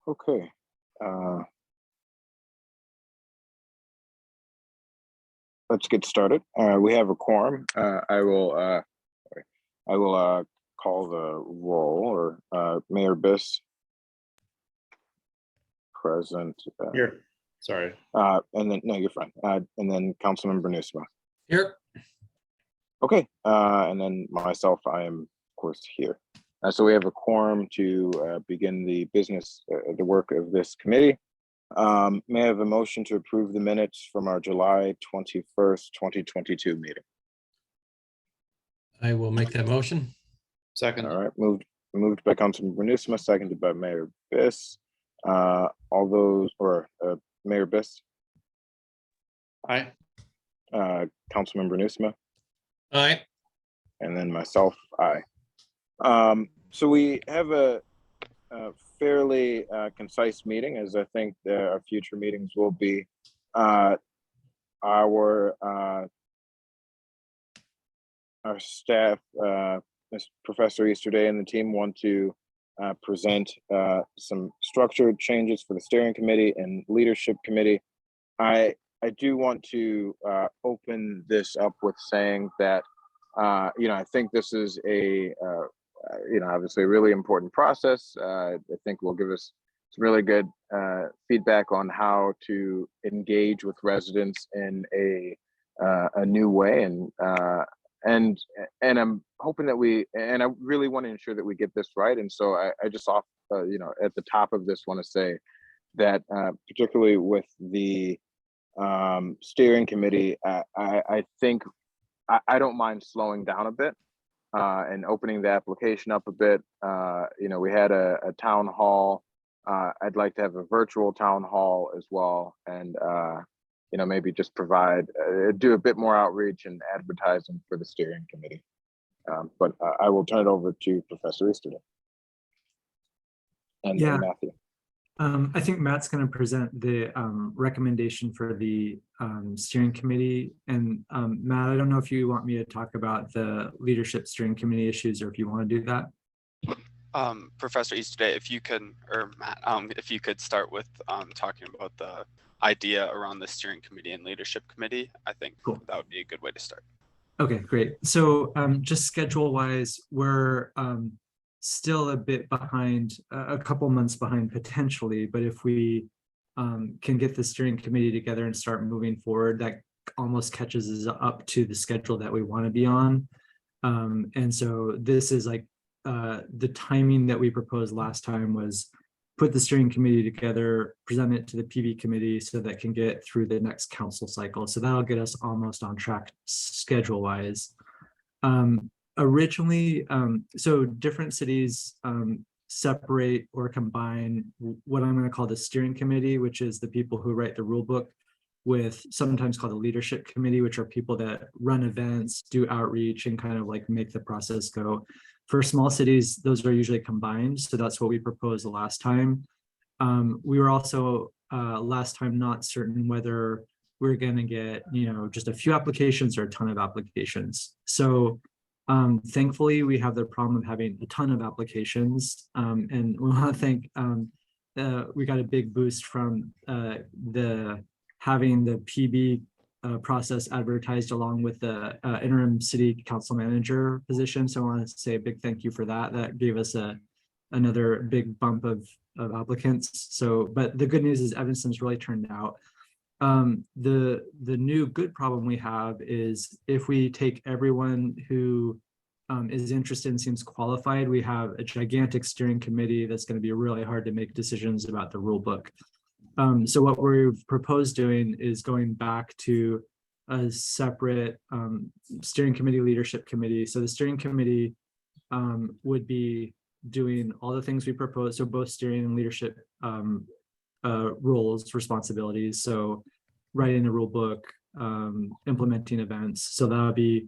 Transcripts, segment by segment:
Okay. Let's get started. We have a quorum. I will call the roll, or Mayor Biss present. Here. Sorry. And then, no, you're fine. And then Councilmember Nusma. Here. Okay. And then myself, I am, of course, here. So we have a quorum to begin the business, the work of this committee. May I have a motion to approve the minutes from our July 21st, 2022 meeting? I will make that motion. Second. All right, moved by Councilmember Nusma, seconded by Mayor Biss. All those, or Mayor Biss, Aye. Councilmember Nusma, Aye. and then myself, aye. So we have a fairly concise meeting, as I think our future meetings will be. Our staff, Professor Easterday and the team, want to present some structured changes for the steering committee and leadership committee. I do want to open this up with saying that I think this is a obviously a really important process. I think will give us some really good feedback on how to engage with residents in a new way, and I'm hoping that I really want to ensure that we get this right. And so I just at the top of this want to say that particularly with the steering committee, I think I don't mind slowing down a bit and opening the application up a bit. We had a town hall. I'd like to have a virtual town hall as well, and maybe just do a bit more outreach and advertising for the steering committee. But I will turn it over to Professor Easterday and Matthew. I think Matt's going to present the recommendation for the steering committee. And Matt, I don't know if you want me to talk about the leadership steering committee issues, or if you want to do that. Professor Easterday, if you could, or Matt, if you could start with talking about the idea around the steering committee and leadership committee, I think that would be a good way to start. Okay, great. So just schedule wise, we're still a bit behind, a couple months behind potentially, but if we can get the steering committee together and start moving forward, that almost catches us up to the schedule that we want to be on. And so this is like the timing that we proposed last time was put the steering committee together, present it to the PB committee so that can get through the next council cycle. So that'll get us almost on track schedule wise. Originally, so different cities separate or combine what I'm going to call the steering committee, which is the people who write the rule book, with sometimes called the leadership committee, which are people that run events, do outreach, and kind of like make the process go. For small cities, those are usually combined. So that's what we proposed the last time. We were also last time not certain whether we're going to get, just a few applications or a ton of applications. So thankfully, we have the problem of having a ton of applications. And we want to thank, we got a big boost from having the PB process advertised along with the interim city council manager position. So I want to say a big thank you for that. That gave us another big bump of applicants. So, but the good news is Evanston's really turned out. The new good problem we have is if we take everyone who is interested and seems qualified, we have a gigantic steering committee that's going to be really hard to make decisions about the rule book. So what we've proposed doing is going back to a separate steering committee, leadership committee. So the steering committee would be doing all the things we propose. So both steering and leadership roles, responsibilities. So writing the rule book, implementing events. So that would be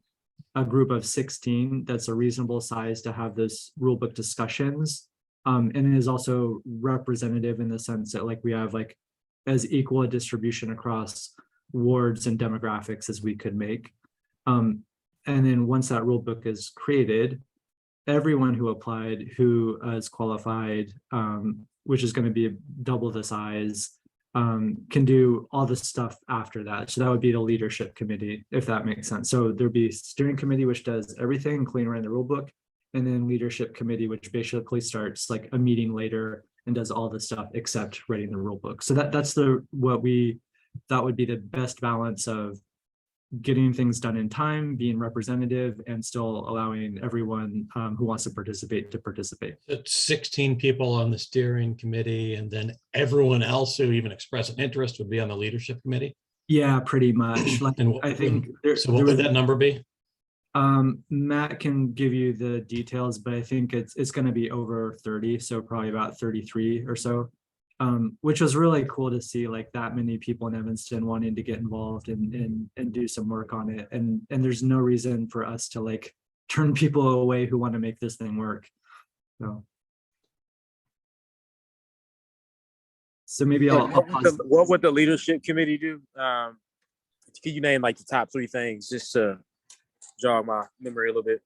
a group of 16. That's a reasonable size to have those rule book discussions. And it is also representative in the sense that we have as equal a distribution across wards and demographics as we could make. And then once that rule book is created, everyone who applied who is qualified, which is going to be double the size, can do all the stuff after that. So that would be the leadership committee, if that makes sense. So there'd be steering committee, which does everything, including writing the rule book, and then leadership committee, which basically starts like a meeting later and does all the stuff except writing the rule book. So that's what we thought would be the best balance of getting things done in time, being representative, and still allowing everyone who wants to participate. It's 16 people on the steering committee, and then everyone else who even expressed an interest would be on the leadership committee. Yeah, pretty much. Like, And I think so what would that number be? Matt can give you the details, but I think it's going to be over 30, so probably about 33 or so. Which was really cool to see, like that many people in Evanston wanting to get involved and do some work on it. And there's no reason for us to like turn people away who want to make this thing work. So maybe I'll pause. What would the leadership committee do? Can you name like the top 3 things just to jog my memory a little bit?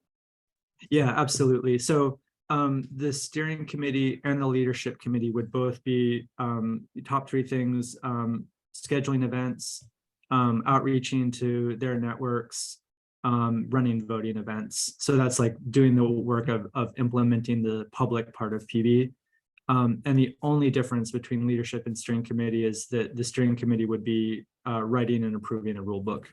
Yeah, absolutely. So the steering committee and the leadership committee would both be top 3 things: scheduling events, outreaching to their networks, running voting events. So that's like doing the work of implementing the public part of PB. And the only difference between leadership and steering committee is that the steering committee would be writing and approving a rule book.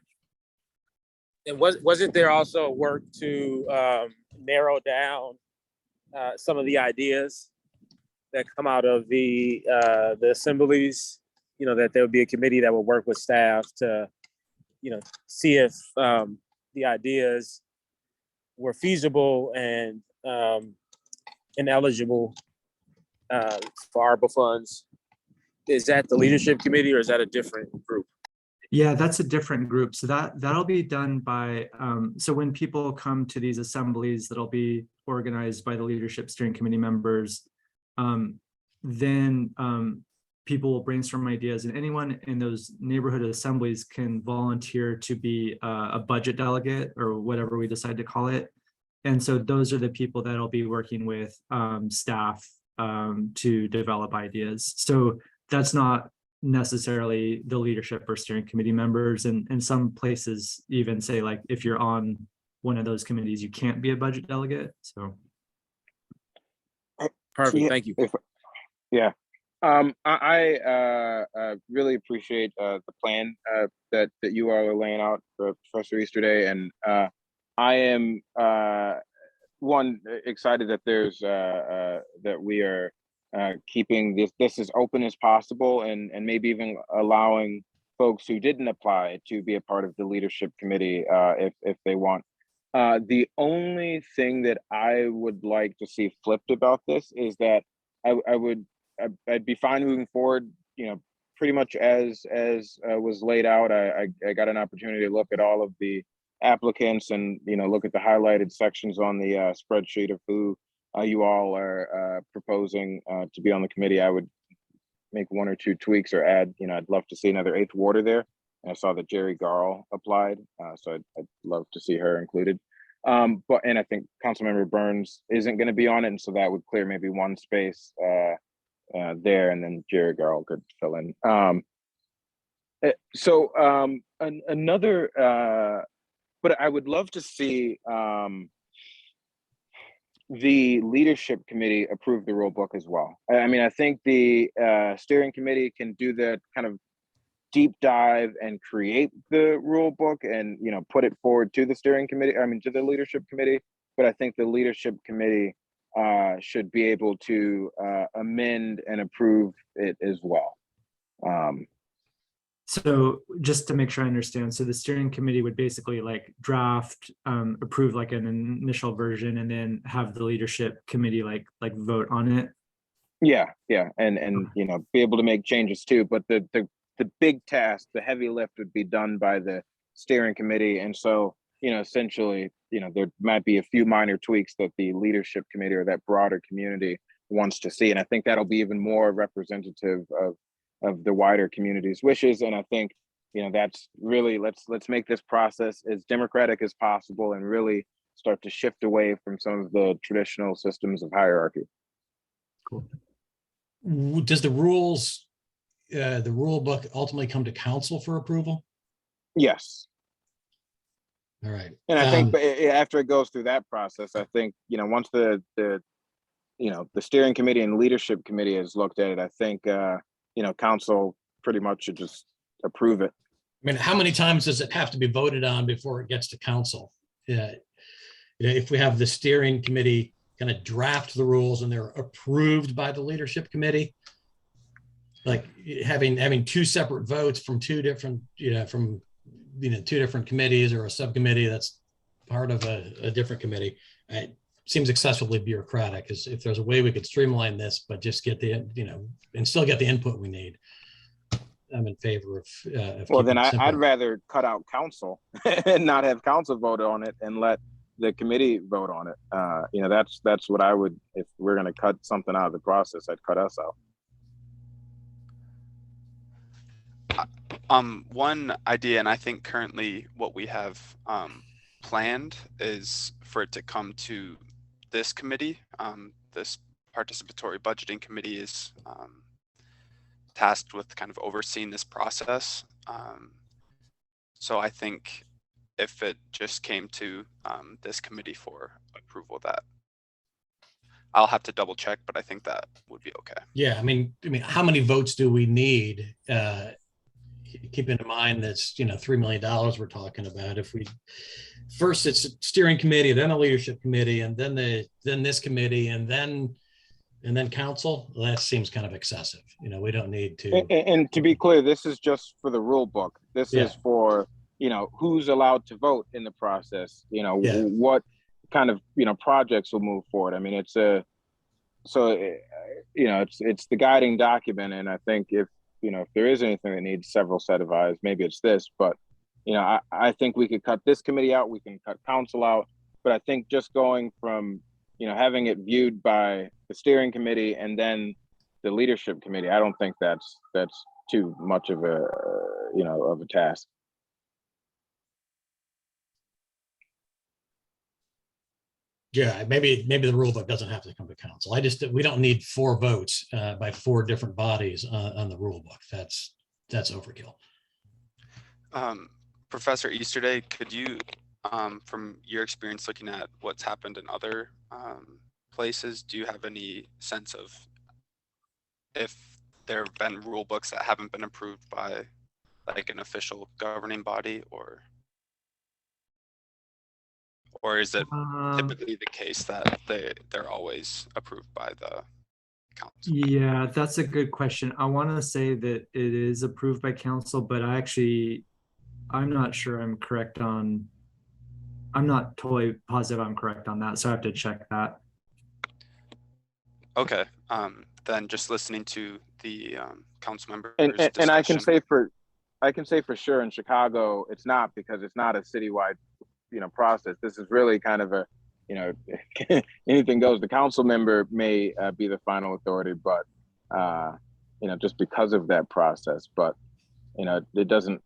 And wasn't there also work to narrow down some of the ideas that come out of the assemblies? You know, that there would be a committee that would work with staff to, you know, see if the ideas were feasible and eligible for ARPA funds. Is that the leadership committee or is that a different group? Yeah, that's a different group. So that'll be done by, so when people come to these assemblies that'll be organized by the leadership steering committee members, then people will brainstorm ideas, and anyone in those neighborhood assemblies can volunteer to be a budget delegate or whatever we decide to call it. And so those are the people that'll be working with staff to develop ideas. So that's not necessarily the leadership or steering committee members, and some places even say, like, if you're on one of those committees, you can't be a budget delegate. So perfect. Thank you. I really appreciate the plan that you all are laying out for Professor Easterday, and I am one excited that there's that we are keeping this as open as possible, and maybe even allowing folks who didn't apply to be a part of the leadership committee if they want. The only thing that I would like to see flipped about this is that I'd be fine moving forward, you know, pretty much as was laid out. I got an opportunity to look at all of the applicants and, you know, look at the highlighted sections on the spreadsheet of who you all are proposing to be on the committee. I would make 1 or 2 tweaks or add, you know, I'd love to see another 8th warder there. And I saw that Jerry Garl applied, so I'd love to see her included. And I think Councilmember Burns isn't going to be on it, and so that would clear maybe 1 space there, and then Jerry Garl could fill in. But I would love to see the leadership committee approve the rule book as well. I mean, I think the steering committee can do the kind of deep dive and create the rule book and, you know, put it forward to the steering committee, to the leadership committee. But I think the leadership committee should be able to amend and approve it as well. So just to make sure I understand, so the steering committee would basically like draft, approve like an initial version, and then have the leadership committee like vote on it. Yeah, and you know, be able to make changes too. But the big task, the heavy lift, would be done by the steering committee. And so, you know, essentially, you know, there might be a few minor tweaks that the leadership committee or that broader community wants to see, and I think that'll be even more representative of the wider community's wishes. And I think, you know, that's really, let's make this process as democratic as possible and really start to shift away from some of the traditional systems of hierarchy. Does the rules, the rule book ultimately come to council for approval? Yes. All right. And I think after it goes through that process, I think, once the steering committee and leadership committee has looked at it, I think, council pretty much should just approve it. I mean, how many times does it have to be voted on before it gets to council? Yeah. If we have the steering committee kind of draft the rules and they're approved by the leadership committee, like having two separate votes from two different, two different committees or a subcommittee that's part of a different committee, it seems excessively bureaucratic. Is if there's a way we could streamline this, but just get the, and still get the input we need. I'm in favor of well, then I'd rather cut out council and not have council vote on it and let the committee vote on it. That's what I would, if we're going to cut something out of the process, I'd cut us out. One idea, and I think currently what we have planned is for it to come to this committee. This participatory budgeting committee is tasked with kind of overseeing this process. So I think if it just came to this committee for approval, that I'll have to double check, but I think that would be okay. Yeah, I mean, how many votes do we need? Keeping in mind that's $3 million we're talking about. If we first it's a steering committee, then a leadership committee, and then this committee, and then council, that seems kind of excessive. We don't need to. And to be clear, this is just for the rule book. This is for who's allowed to vote in the process. What kind of projects will move forward. I mean, it's the guiding document, and I think if there is anything that needs several set of eyes, maybe it's this. But I think we could cut this committee out. We can cut council out. But I think just going from having it viewed by the steering committee and then the leadership committee, I don't think that's too much of a task. Yeah, maybe the rule book doesn't have to come to council. We don't need 4 votes by 4 different bodies on the rule book. That's overkill. Professor Easterday, could you, from your experience looking at what's happened in other places, do you have any sense of if there have been rule books that haven't been approved by like an official governing body, or is it typically the case that they're always approved by the council? Yeah, that's a good question. I want to say that it is approved by council, but I'm not sure I'm not totally positive I'm correct on that, so I have to check that. Okay, then just listening to the council members and I can say for sure in Chicago it's not, because it's not a citywide process. This is really kind of a anything goes. The council member may be the final authority, but just because of that process. But it doesn't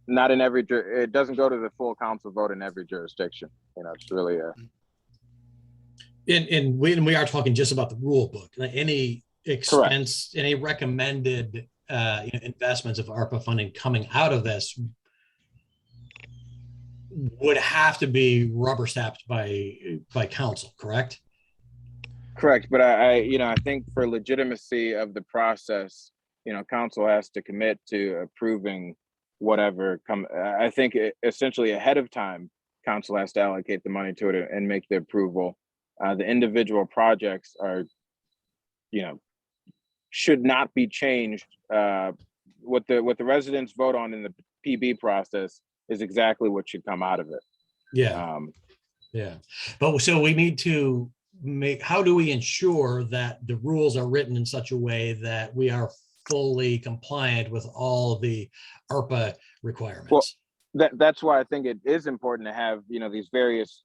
go to the full council vote in every jurisdiction. It's really a. And we are talking just about the rule book. Like any expense, any recommended investments of ARPA funding coming out of this would have to be rubber stamped by council, correct? Correct, but I think for legitimacy of the process, council has to commit to approving whatever I think essentially ahead of time, council has to allocate the money to it and make the approval. The individual projects are, should not be changed. What the residents vote on in the PB process is exactly what should come out of it. Yeah. But so we need to how do we ensure that the rules are written in such a way that we are fully compliant with all the ARPA requirements? Well, that's why I think it is important to have, these various,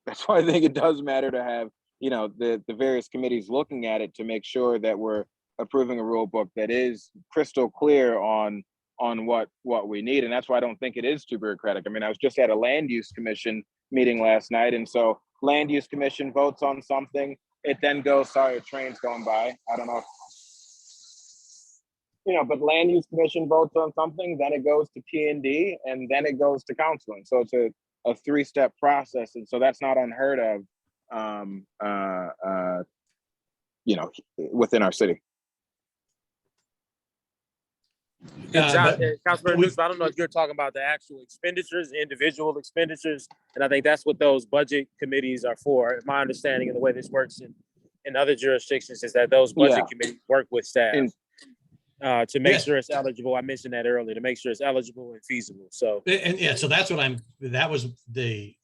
that's why I think it does matter to have, the various committees looking at it to make sure that we're approving a rule book that is crystal clear on what we need. And that's why I don't think it is too bureaucratic. I mean, I was just at a land use commission meeting last night. And so land use commission votes on something. It then goes, sorry, a train's going by. I don't know. But land use commission votes on something, then it goes to P&D, and then it goes to council. And so it's a three-step process. And so that's not unheard of, within our city. Councilman Newsom, I don't know if you're talking about the actual expenditures, individual expenditures, and I think that's what those budget committees are for. My understanding of the way this works in other jurisdictions is that those budget committees work with staff to make sure it's eligible. I mentioned that earlier, to make sure it's eligible and feasible. So so that's what that was the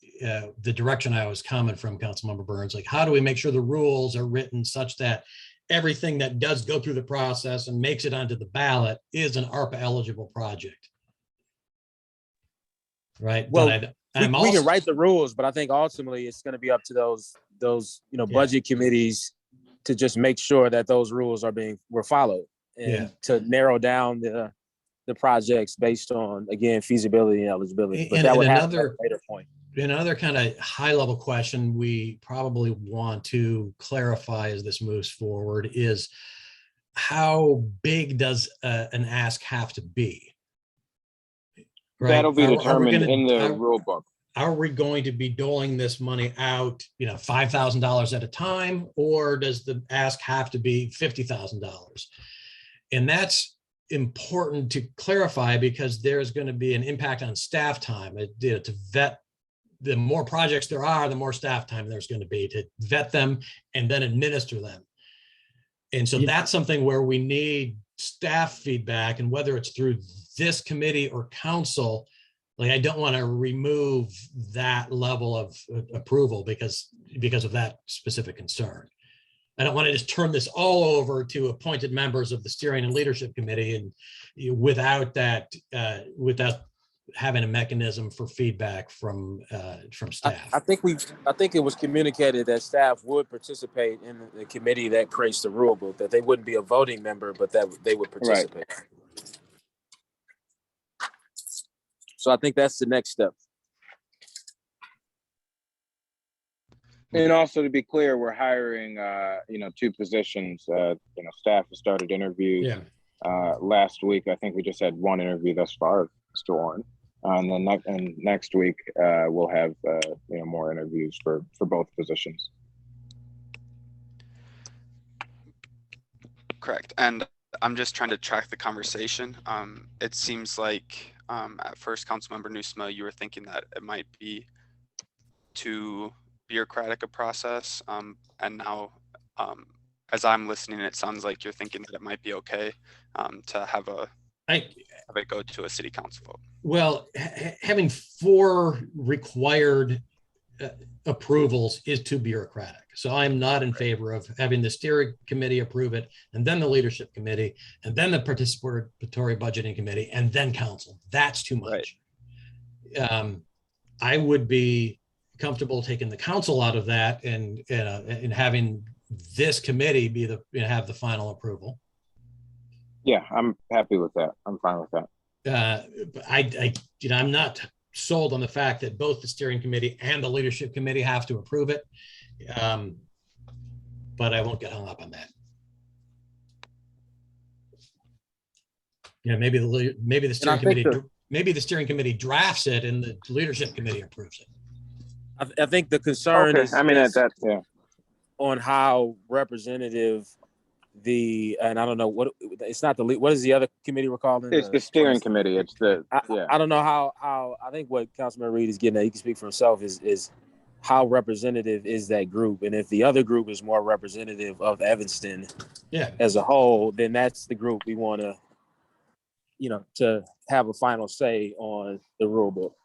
direction I was coming from, Councilmember Burns. Like, how do we make sure the rules are written such that everything that does go through the process and makes it onto the ballot is an ARPA eligible project? Right. Well, we can write the rules, but I think ultimately it's going to be up to those budget committees to just make sure that those rules were followed, and to narrow down the projects based on, again, feasibility and eligibility. But that would happen at a later point. Another kind of high level question we probably want to clarify as this moves forward is, how big does an ask have to be? Right? That'll be determined in the rule book. Are we going to be doling this money out, $5,000 at a time, or does the ask have to be $50,000? And that's important to clarify, because there's going to be an impact on staff time to vet. The more projects there are, the more staff time there's going to be to vet them and then administer them. And so that's something where we need staff feedback, and whether it's through this committee or council, like, I don't want to remove that level of approval because of that specific concern. I don't want to just turn this all over to appointed members of the steering and leadership committee, and without having a mechanism for feedback from staff. I think it was communicated that staff would participate in the committee that creates the rule book, that they wouldn't be a voting member, but that they would participate. Right. So I think that's the next step. And also, to be clear, we're hiring, 2 positions. Staff has started interviews last week. I think we just had 1 interview thus far, Mr. Warren. And then next week, we'll have more interviews for both positions. Correct. And I'm just trying to track the conversation. It seems like at first, Councilmember Newsma, you were thinking that it might be too bureaucratic a process. And now, as I'm listening, it sounds like you're thinking that it might be okay to have it go to a city council vote. Well, having 4 required approvals is too bureaucratic. So I'm not in favor of having the steering committee approve it, and then the leadership committee, and then the participatory budgeting committee, and then council. That's too much. Right. I would be comfortable taking the council out of that and having this committee have the final approval. Yeah, I'm happy with that. I'm fine with that. I'm not sold on the fact that both the steering committee and the leadership committee have to approve it, but I won't get hung up on that. Maybe the steering committee maybe the steering committee drafts it and the leadership committee approves it. I think the concern is on how representative and I don't know what it's not what is the other committee we're calling? It's the steering committee. It's I don't know how I think what Councilman Reed is getting at, he can speak for himself, is how representative is that group, and if the other group is more representative of Evanston as a whole, then that's the group we want to have a final say on the rule book.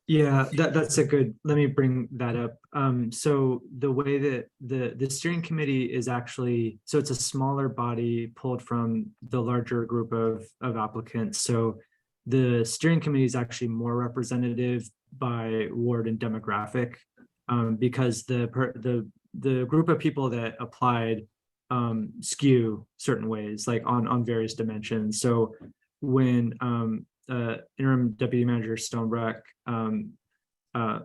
Yeah, that's a good, let me bring that up. So the way that the steering committee is actually, so it's a smaller body pulled from the larger group of applicants. So the steering committee is actually more representative by ward and demographic, because the group of people that applied skew certain ways, like on various dimensions. So when interim deputy manager Stonebreck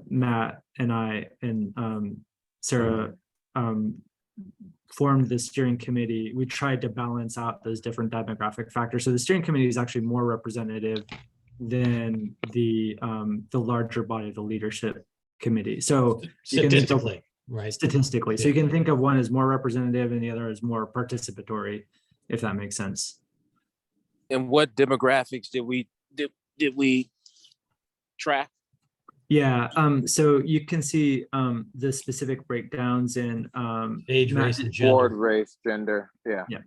Matt and I and Sarah formed the steering committee, we tried to balance out those different demographic factors. So the steering committee is actually more representative than the larger body of the leadership committee. So you can think of- Statistically, right? statistically. So you can think of one as more representative and the other as more participatory, if that makes sense. And what demographics did we track? Yeah, so you can see the specific breakdowns in Age, Matt- race, and Board, gender. race, gender, yeah. Yeah.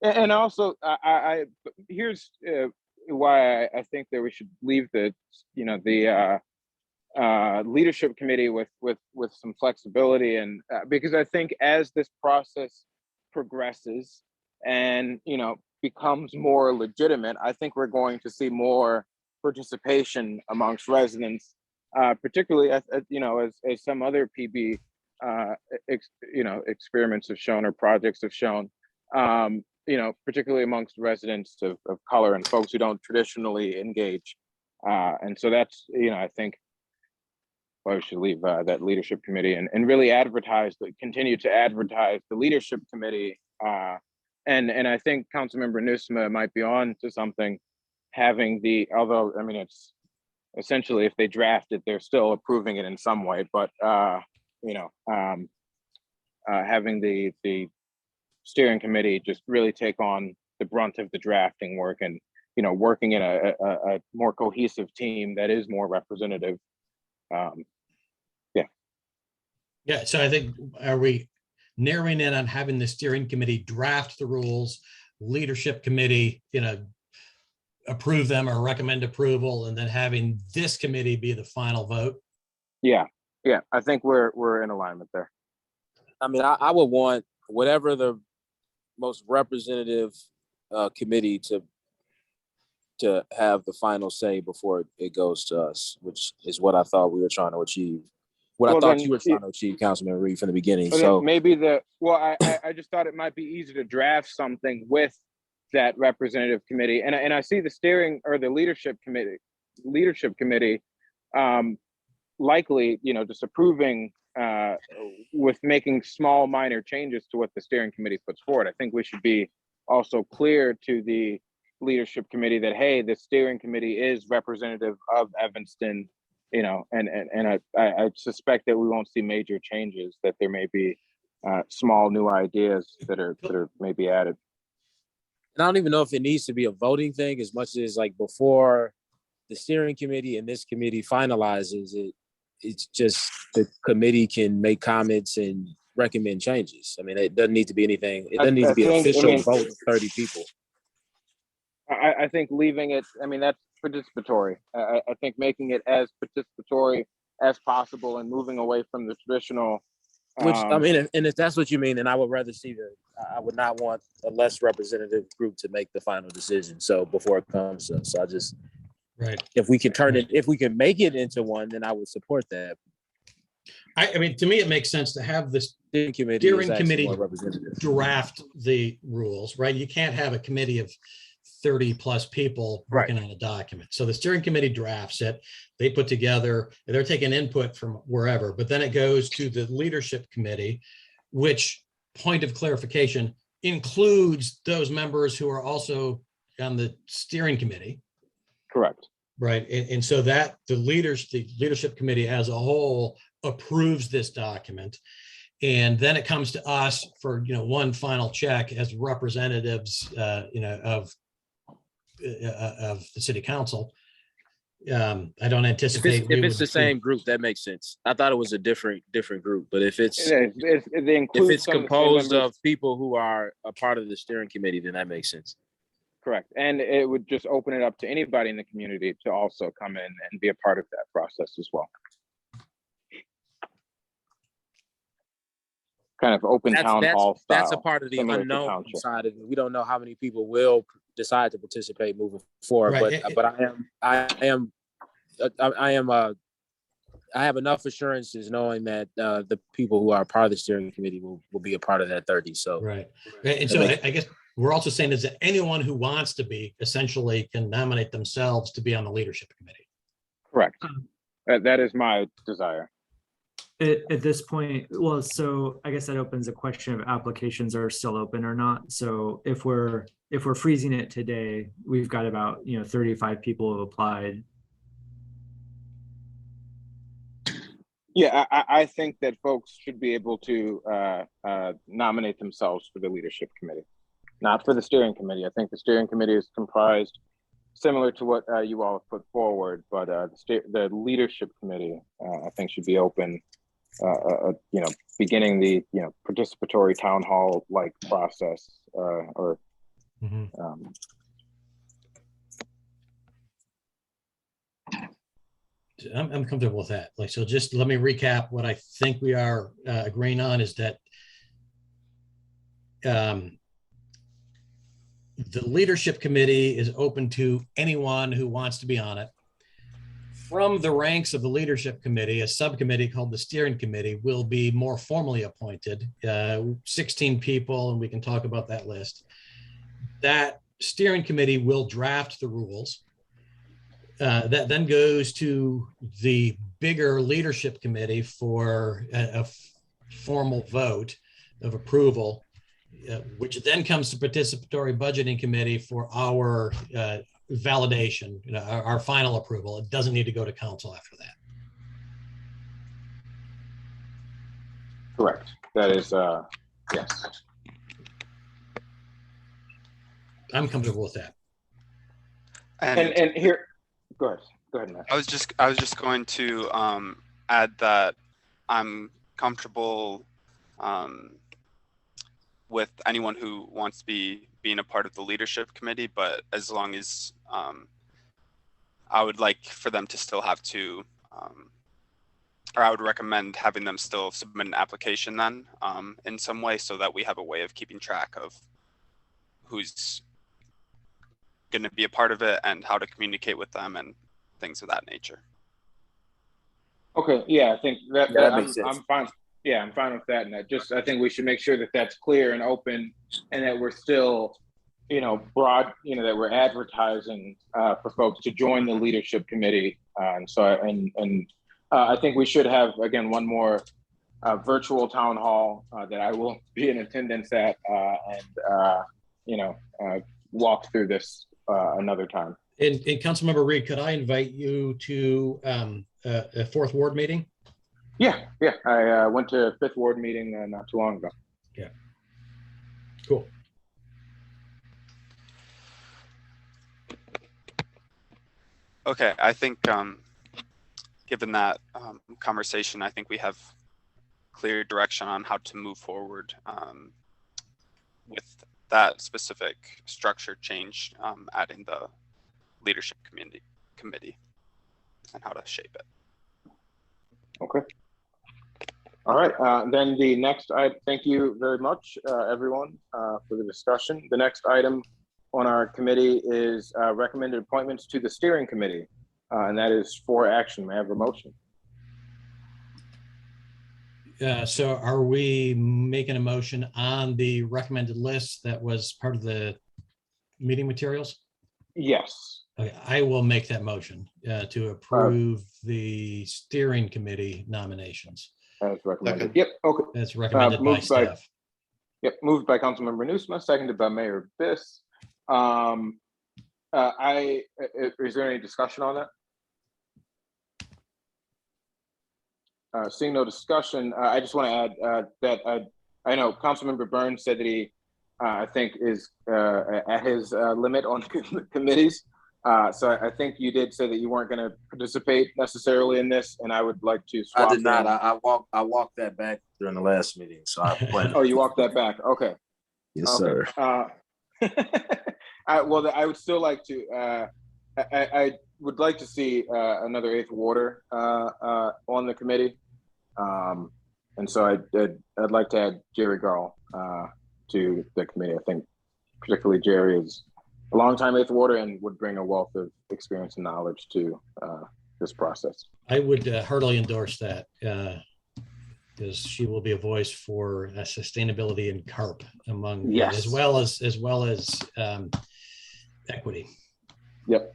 And also, here's why I think that we should leave the, the leadership committee with some flexibility, and because I think as this process progresses and becomes more legitimate, I think we're going to see more participation amongst residents, particularly as some other PB experiments have shown or projects have shown, particularly amongst residents of color and folks who don't traditionally engage, and so that's I think why we should leave that leadership committee and really continue to advertise the leadership committee, and I think Councilmember Nusma might be on to something, having although I mean it's essentially if they draft it they're still approving it in some way, but having the steering committee just really take on the brunt of the drafting work and working in a more cohesive team that is more representative. Yeah, so I think, are we narrowing in on having the steering committee draft the rules, leadership committee, approve them or recommend approval, and then having this committee be the final vote? Yeah, I think we're in alignment there. I mean, I would want whatever the most representative committee to have the final say before it goes to us, which is what I thought we were trying to achieve. I thought you were trying to achieve, Councilman Reed, from the beginning. So maybe I just thought it might be easy to draft something with that representative committee, and I see the steering or the leadership committee likely just approving with making small minor changes to what the steering committee puts forward. I think we should be also clear to the leadership committee that, hey, the steering committee is representative of Evanston, and I suspect that we won't see major changes, that there may be small new ideas that are maybe added. And I don't even know if it needs to be a voting thing as much as like before the steering committee and this committee finalizes it, it's just the committee can make comments and recommend changes. I mean, it doesn't need to be anything. It doesn't need to be an official vote of 30 people. I think leaving it, I mean, that's participatory. I think making it as participatory as possible and moving away from the traditional. Which, I mean, and if that's what you mean, then I would rather see I would not want a less representative group to make the final decision. So before it comes to us, so I just, right. If we can if we can make it into one, then I would support that. I mean, to me, it makes sense to have this Steering committee draft the rules, right? You can't have a committee of 30 plus people working on a document. So the steering committee drafts it, they put together, they're taking input from wherever, but then it goes to the leadership committee, which, point of clarification, includes those members who are also on the steering committee. Correct. Right. And so that the leadership committee as a whole approves this document. And then it comes to us for, one final check as representatives, of the city council. I don't anticipate. If it's the same group, that makes sense. I thought it was a different group, but if it's composed of people who are a part of the steering committee, then that makes sense. Correct. And it would just open it up to anybody in the community to also come in and be a part of that process as well. Kind of open town hall style. That's a part of the unknown side of it. We don't know how many people will decide to participate moving forward, right. but I have enough assurances knowing that the people who are part of the steering committee will be a part of that 30. So right. And so I guess we're also saying is that anyone who wants to be essentially can nominate themselves to be on the leadership committee. Correct. That is my desire. At this point, well, so I guess that opens a question of applications are still open or not. So if we're freezing it today, we've got about 35 people have applied. Yeah, I think that folks should be able to nominate themselves for the leadership committee, not for the steering committee. I think the steering committee is comprised similar to what you all have put forward, but the leadership committee, I think, should be open. Beginning the participatory town hall like process, or Mhm. I'm comfortable with that. Like, so just let me recap what I think we are agreeing on is that the leadership committee is open to anyone who wants to be on it. From the ranks of the leadership committee, a subcommittee called the steering committee will be more formally appointed, 16 people, and we can talk about that list. That steering committee will draft the rules. That then goes to the bigger leadership committee for a formal vote of approval, which then comes to participatory budgeting committee for our validation, our final approval. It doesn't need to go to council after that. correct. That is, yes. I'm comfortable with that. And here, go ahead, Matt. I was just going to add that I'm comfortable with anyone who wants to be being a part of the leadership committee, but as long as I would like for them to still have to, or I would recommend having them still submit an application then in some way, so that we have a way of keeping track of who's going to be a part of it and how to communicate with them and things of that nature. Okay, yeah, I think that makes sense. I'm fine. Yeah, I'm fine with that. And I think we should make sure that that's clear and open, and that we're still, broad, that we're advertising for folks to join the leadership committee. And I think we should have, again, one more virtual town hall that I will be in attendance at, and walk through this another time. And Councilmember Reed, could I invite you to a fourth ward meeting? Yeah. I went to a fifth ward meeting not too long ago. Yeah. Cool. Okay, I think given that conversation, I think we have clear direction on how to move forward with that specific structure change, adding the leadership committee and how to shape it. Okay. All right. Then the next, thank you very much, everyone, for the discussion. The next item on our committee is recommended appointments to the steering committee, and that is for action. May I have a motion? So are we making a motion on the recommended list that was part of the meeting materials? Yes. Okay, I will make that motion to approve the steering committee nominations. As recommended. Second. Yep. Okay. That's recommended by moved by- staff. Yep. Moved by Councilmember Nusma, seconded by Mayor Biss. Is there any discussion on that? Seeing no discussion, I just want to add that I know Councilmember Burns said that he, I think, is at his limit on committees. So I think you did say that you weren't going to participate necessarily in this, and I would like to swap. I did not. in. I walked that back during the last meeting, so I plan. Oh, you walked that back. Okay. Yes, Okay. sir. Well, I would still like to. I would like to see another eighth warder on the committee, and so I'd like to add Jerry Garl to the committee. I think particularly Jerry is a longtime eighth warder and would bring a wealth of experience and knowledge to this process. I would heartily endorse that because she will be a voice for sustainability and CARP among, Yes. as well as equity. Yep.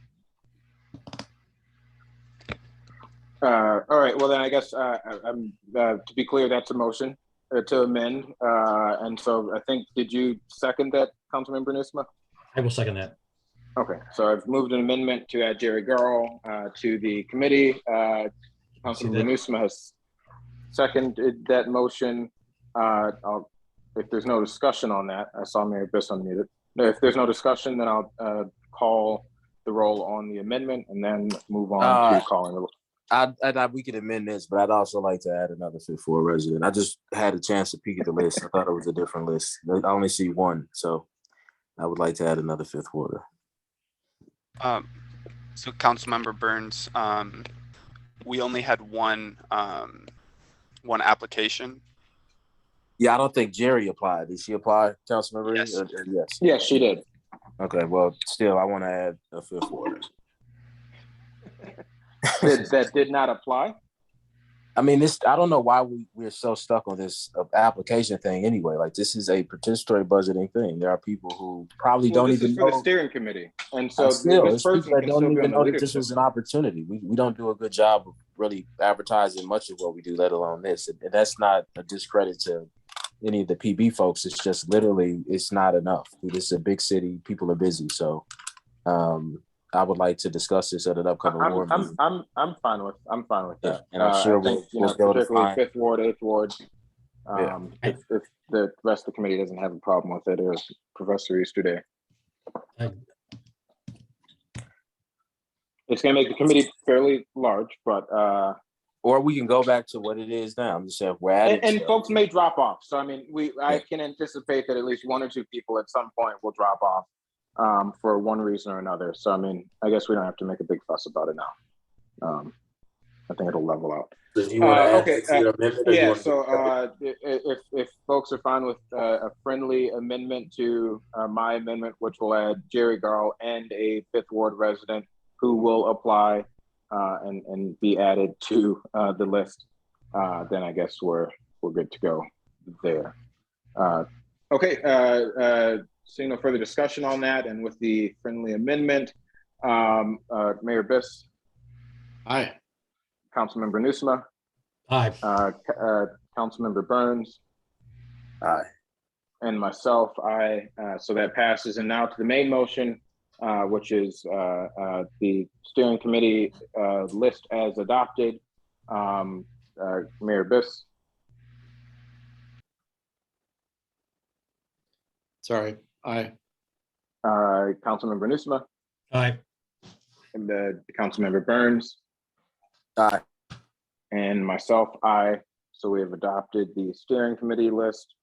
All right, well then I guess I'm to be clear, that's a motion to amend. And so I think, did you second that, Councilmember Nusma? I will second that. Okay, so I've moved an amendment to add Jerry Garl to the committee. Councilmember Nusma has seconded that motion. If there's no discussion on that, I saw Mayor Biss unmuted. If there's no discussion, then I'll call the roll on the amendment and then move on to calling the roll. We could amend this, but I'd also like to add another Fifth Ward resident. I just had a chance to peek at the list. I thought it was a different list. I only see one, so I would like to add another Fifth Warder. So Councilmember Burns, we only had one application. Yeah, I don't think Jerry applied. Did she apply, Councilmember? Yes. Yes. Yes, she did. Okay, well, still, I want to add a Fifth Warder. That did not apply? I mean, I don't know why we're so stuck on this application thing anyway. Like, this is a participatory budgeting thing. There are people who probably don't this even is know. for the steering committee. And so Still, this it's people person that can don't still be even on the know that this leadership. was an opportunity. We don't do a good job of really advertising much of what we do, let alone this. And that's not a discredit to any of the PB folks. It's just literally, it's not enough. This is a big city. People are busy. So I would like to discuss this at an upcoming board meeting. I'm fine with Yeah, that. and I'm sure I think, we'll go to particularly find. Fifth Ward, Eighth Ward. Yeah. If the rest of the committee doesn't have a problem with it, or Professor Easterday. It's going to make the committee fairly large, but Or we can go back to what it is now. I'm just saying we're adding and stuff. folks may drop off. So I mean, I can anticipate that at least one or two people at some point will drop off for one reason or another. So I mean, I guess we don't have to make a big fuss about it now. I think it'll level out. So do you want to add okay. to your amendment? Or you Yeah. want to So if folks are fine with a friendly amendment to my amendment, which will add Jerry Garl and a Fifth Ward resident who will apply and be added to the list, then I guess we're good to go there. Okay. Seeing no further discussion on that, and with the friendly amendment, Mayor Biss. Aye. Councilmember Nusma. Aye. Councilmember Burns. Aye. And myself, aye. So that passes. And now to the main motion, which is the steering committee list as adopted. Mayor Biss. Sorry. Aye. Councilmember Nusma. Aye. And Councilmember Burns. Aye. And myself, aye. So we have adopted the steering committee list.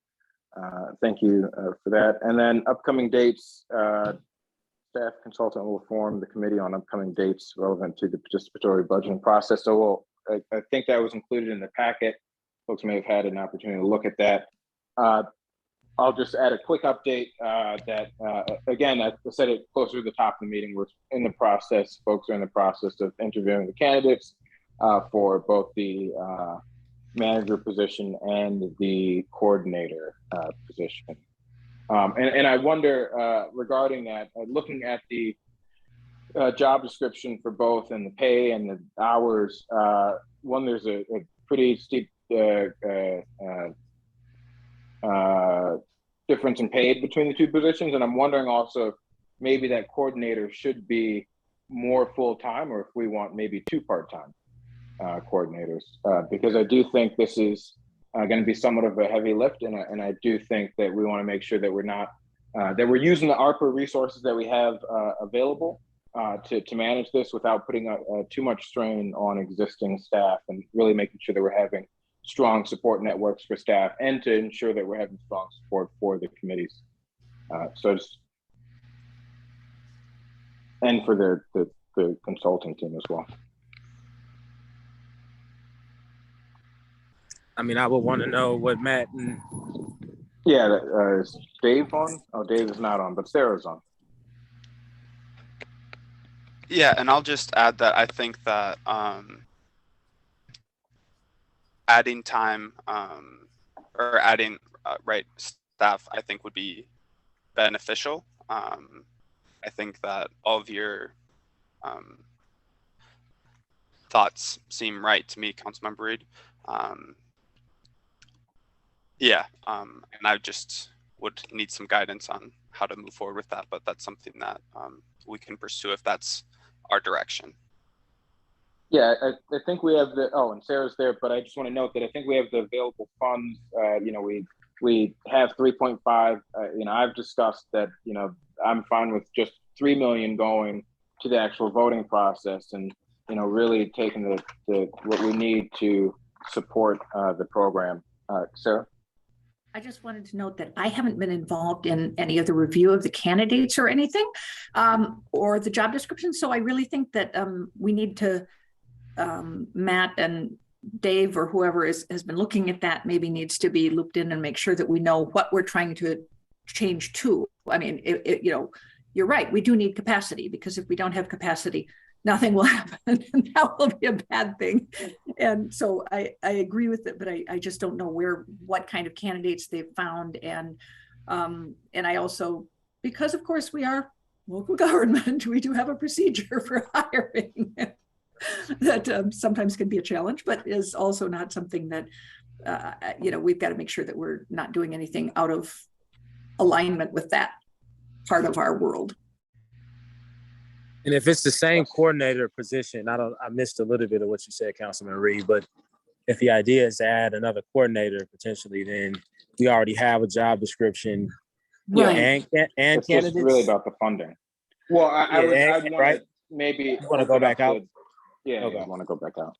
Thank you for that. And then upcoming dates, staff consultant will form the committee on upcoming dates relevant to the participatory budgeting process. So I think that was included in the packet. Folks may have had an opportunity to look at that. I'll just add a quick update that, again, I said it closer to the top of the meeting. We're in the process, folks are in the process of interviewing the candidates for both the manager position and the coordinator position. And I wonder regarding that, looking at the job description for both and the pay and the hours, one, there's a pretty steep difference in pay between the two positions. And I'm wondering also if maybe that coordinator should be more full-time, or if we want maybe two part-time coordinators, because I do think this is going to be somewhat of a heavy lift. And I do think that we want to make sure that we're not, that we're using the ARPA resources that we have available to manage this without putting too much strain on existing staff, and really making sure that we're having strong support networks for staff, and to ensure that we're having strong support for the committees. And for the consulting team as well. I mean, I would want to know what Matt and Yeah, is Dave on? Oh, Dave is not on, but Sarah's on. Yeah, and I'll just add that I think that adding time or adding right staff, I think would be beneficial. I think that all of your thoughts seem right to me, Councilmember Reed. And I just would need some guidance on how to move forward with that, but that's something that we can pursue if that's our direction. Yeah, I think we have and Sarah's there, but I just want to note that I think we have the available funds. We have 3.5. I've discussed that, I'm fine with just 3 million going to the actual voting process and, really taking the what we need to support the program. Sarah? I just wanted to note that I haven't been involved in any of the review of the candidates or anything, or the job description. So I really think that we need to, Matt and Dave or whoever has been looking at that maybe needs to be looped in and make sure that we know what we're trying to change to. I mean, you're right. We do need capacity, because if we don't have capacity, nothing will happen, and that will be a bad thing. And so I agree with it, but I just don't know what kind of candidates they've found. And I also, because of course we are local government, we do have a procedure for hiring that sometimes can be a challenge, but is also not something that, we've got to make sure that we're not doing anything out of alignment with that part of our world. And if it's the same coordinator position, I missed a little bit of what you said, Councilman Reed, but if the idea is to add another coordinator potentially, then we already have a job description. Right. And It's candidates. just really about the funding. Well, I'd want right? to maybe want to go back out? I want to go back out.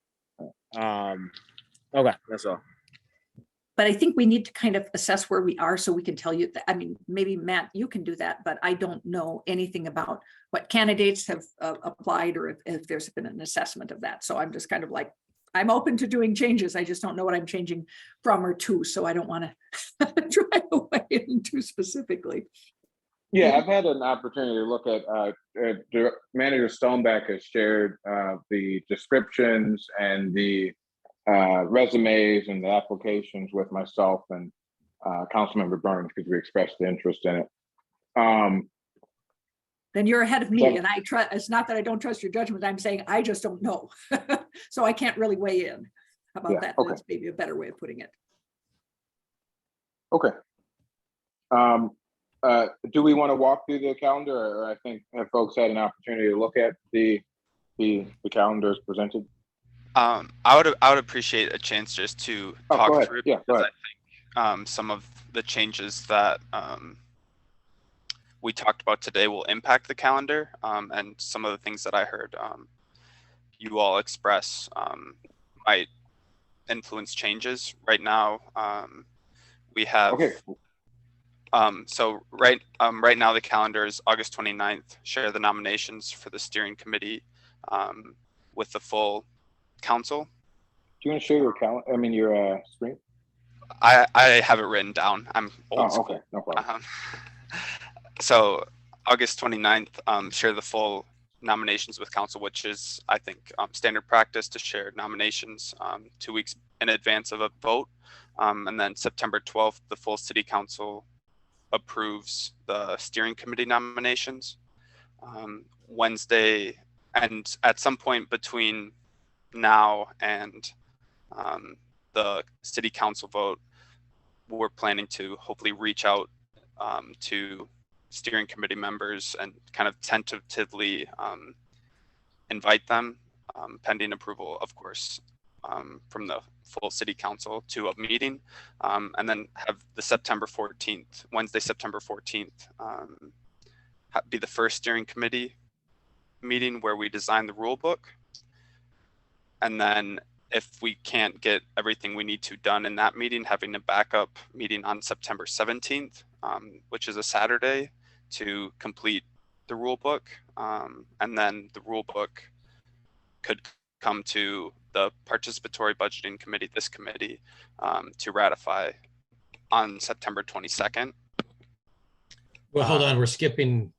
Okay, that's all. But I think we need to kind of assess where we are so we can tell you that. I mean, maybe Matt, you can do that, but I don't know anything about what candidates have applied or if there's been an assessment of that. So I'm just kind of like, I'm open to doing changes. I just don't know what I'm changing from or to. So I don't want to drive away into specifically. Yeah, I've had an opportunity to look at, Manager Stoneback has shared the descriptions and the resumes and the applications with myself and Councilmember Burns, because we expressed the interest in it. Then you're ahead of me, and I trust. It's not that I don't trust your judgment. I'm saying I just don't know, so I can't really weigh in. How about that? Okay. That's maybe a better way of putting it. Okay. Do we want to walk through the calendar, or I think have folks had an opportunity to look at the calendars presented? I would appreciate a chance just to talk through it. Yeah, go ahead. I think some of the changes that we talked about today will impact the calendar, and some of the things that I heard you all express might influence changes. Right now, we have. Okay. So right now the calendar is August 29th. Share the nominations for the steering committee with the full council. Do you want to share your calendar? I mean, your screen? I have it written down. I'm old school. Okay, no problem. So August 29th, share the full nominations with council, which is, I think, standard practice to share nominations 2 weeks in advance of a vote. And then September 12th, the full city council approves the steering committee nominations. Wednesday, and at some point between now and the city council vote, we're planning to hopefully reach out to steering committee members and kind of tentatively invite them, pending approval, of course, from the full city council to a meeting, and then have the Wednesday, September 14th, be the first steering committee meeting where we design the rule book. And then if we can't get everything we need to done in that meeting, having a backup meeting on September 17th, which is a Saturday, to complete the rule book. And then the rule book could come to the participatory budgeting committee, this committee, to ratify on September 22nd. Well, hold on, we're skipping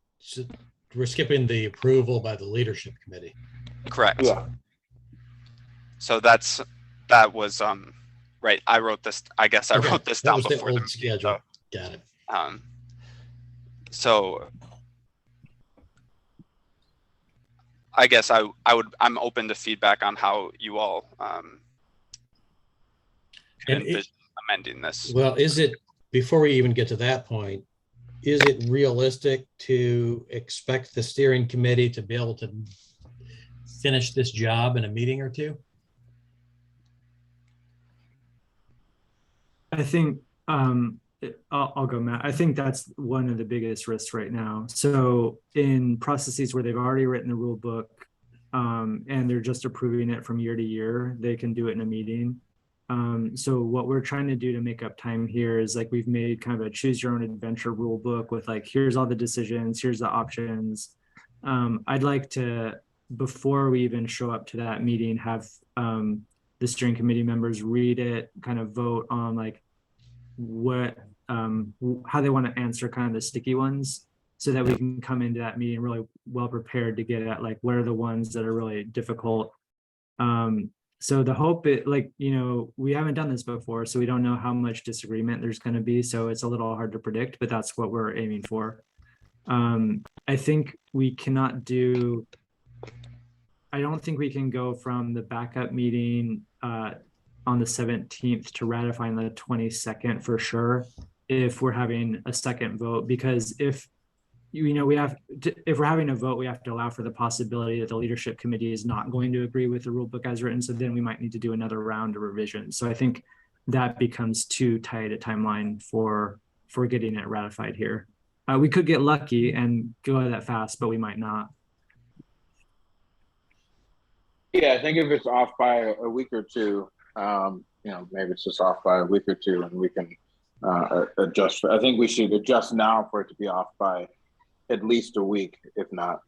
the approval by the leadership committee. Correct. Yeah. So that was right. I wrote this. I guess I wrote this down That was before the old schedule. Got it. So I guess I'm open to feedback on how you all And envision amending this. well, is it, before we even get to that point, is it realistic to expect the steering committee to be able to finish this job in a meeting or two? I think I'll go, Matt. I think that's one of the biggest risks right now. So in processes where they've already written the rule book and they're just approving it from year to year, they can do it in a meeting. So what we're trying to do to make up time here is like we've made kind of a choose your own adventure rule book with like, here's all the decisions, here's the options. I'd like to, before we even show up to that meeting, have the steering committee members read it, kind of vote on like what how they want to answer kind of the sticky ones, so that we can come into that meeting really well prepared to get at like what are the ones that are really difficult. So the hope it, like, you know, we haven't done this before, so we don't know how much disagreement there's going to be, so it's a little hard to predict, but that's what we're aiming for. I think we cannot do, I don't think we can go from the backup meeting on the 17th to ratifying the 22nd for sure if we're having a second vote, because if you know, we have to, if we're having a vote, we have to allow for the possibility that the leadership committee is not going to agree with the rule book as written. So then we might need to do another round of revision. So I think that becomes too tight a timeline for getting it ratified here. We could get lucky and go that fast, but we might not. Yeah, I think if it's off by a week or two, you know, maybe it's just off by a week or two, and we can adjust. I think we should adjust now for it to be off by at least a week, if not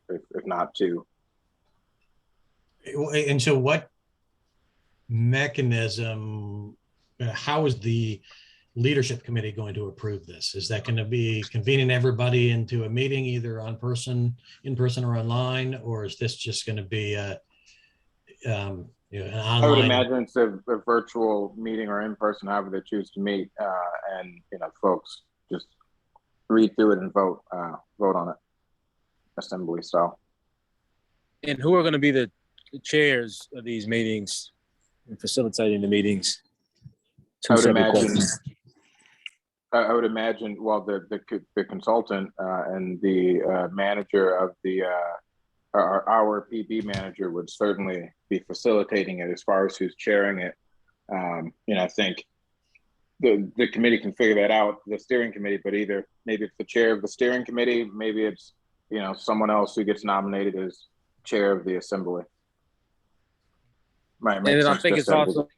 two. And so what mechanism, how is the leadership committee going to approve this? Is that going to be convening everybody into a meeting either in person or online, or is this just going to be a you know, an online? I would imagine it's a virtual meeting or in person, however they choose to meet, and you know, folks just read through it and vote on it, assembly style. And who are going to be the chairs of these meetings and facilitating the meetings? I would imagine, well, the consultant and the manager of the our PB manager would certainly be facilitating it. As far as who's chairing it, you know, I think the committee can figure that out, the steering committee, but either maybe it's the chair of the steering committee, maybe it's, you know, someone else who gets nominated as chair of the assembly. And then I think it's also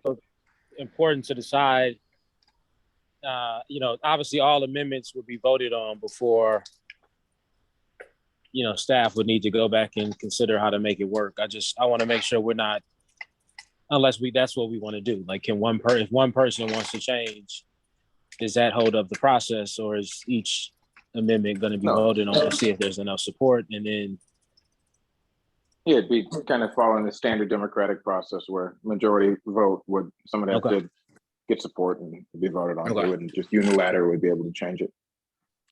important to decide, you know, obviously all amendments would be voted on before, you know, staff would need to go back and consider how to make it work. I want to make sure we're not, unless that's what we want to do. Like, if one person wants to change, does that hold up the process, or is each amendment going to be voted on to see if there's enough support? And then, yeah, it'd be kind of following the standard democratic process where majority vote would, someone have to get support and be voted on. They wouldn't just unilaterally be able to change it.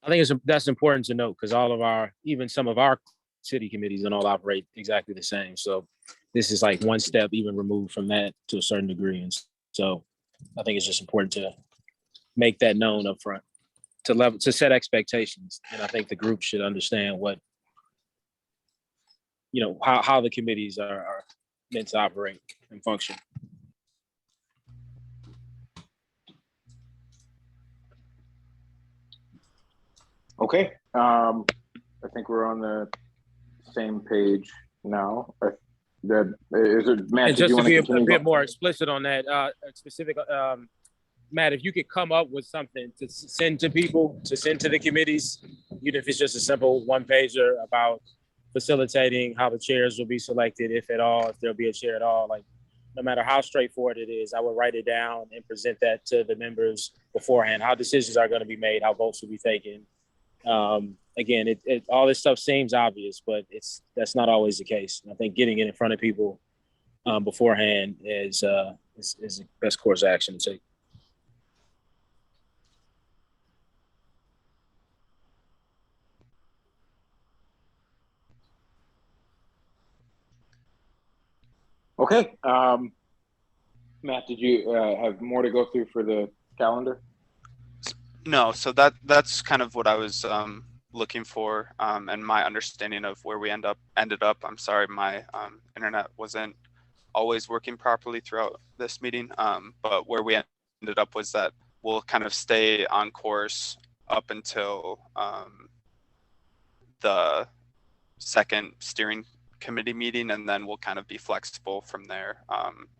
I think that's important to note, because all of even some of our city committees don't all operate exactly the same. So this is like one step even removed from that to a certain degree. And so I think it's just important to make that known up front, to set expectations. And I think the group should understand what, you know, how the committees are meant to operate and function. Okay, I think we're on the same page now. That is it, Matt? And just to be a bit more explicit on that, specific, Matt, if you could come up with something to send to people, to send to the committees, even if it's just a simple one pager about facilitating how the chairs will be selected, if at all, if there'll be a chair at all. Like, no matter how straightforward it is, I would write it down and present that to the members beforehand, how decisions are going to be made, how votes will be taken. Again, all this stuff seems obvious, but that's not always the case. And I think getting it in front of people beforehand is the best course of action to take. Okay. Matt, did you have more to go through for the calendar? No, so that's kind of what I was looking for, and my understanding of where we ended up. I'm sorry, my internet wasn't always working properly throughout this meeting, but where we ended up was that we'll kind of stay on course up until the second steering committee meeting, and then we'll kind of be flexible from there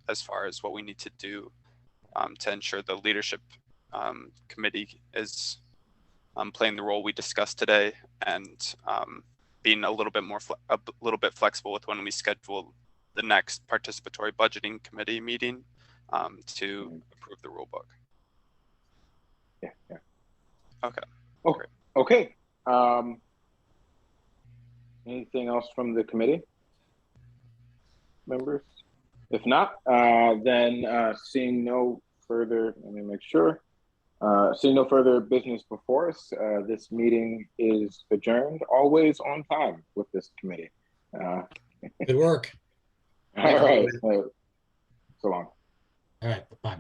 as far as what we need to do to ensure the leadership committee is playing the role we discussed today, and being a little bit flexible with when we schedule the next participatory budgeting committee meeting to approve the rule book. Yeah. Okay. Oh, Great. okay. Anything else from the committee members? If not, then seeing no further, let me make sure. Seeing no further business before us, this meeting is adjourned, always on time with this committee. Good work. All right. So long. All right, bye.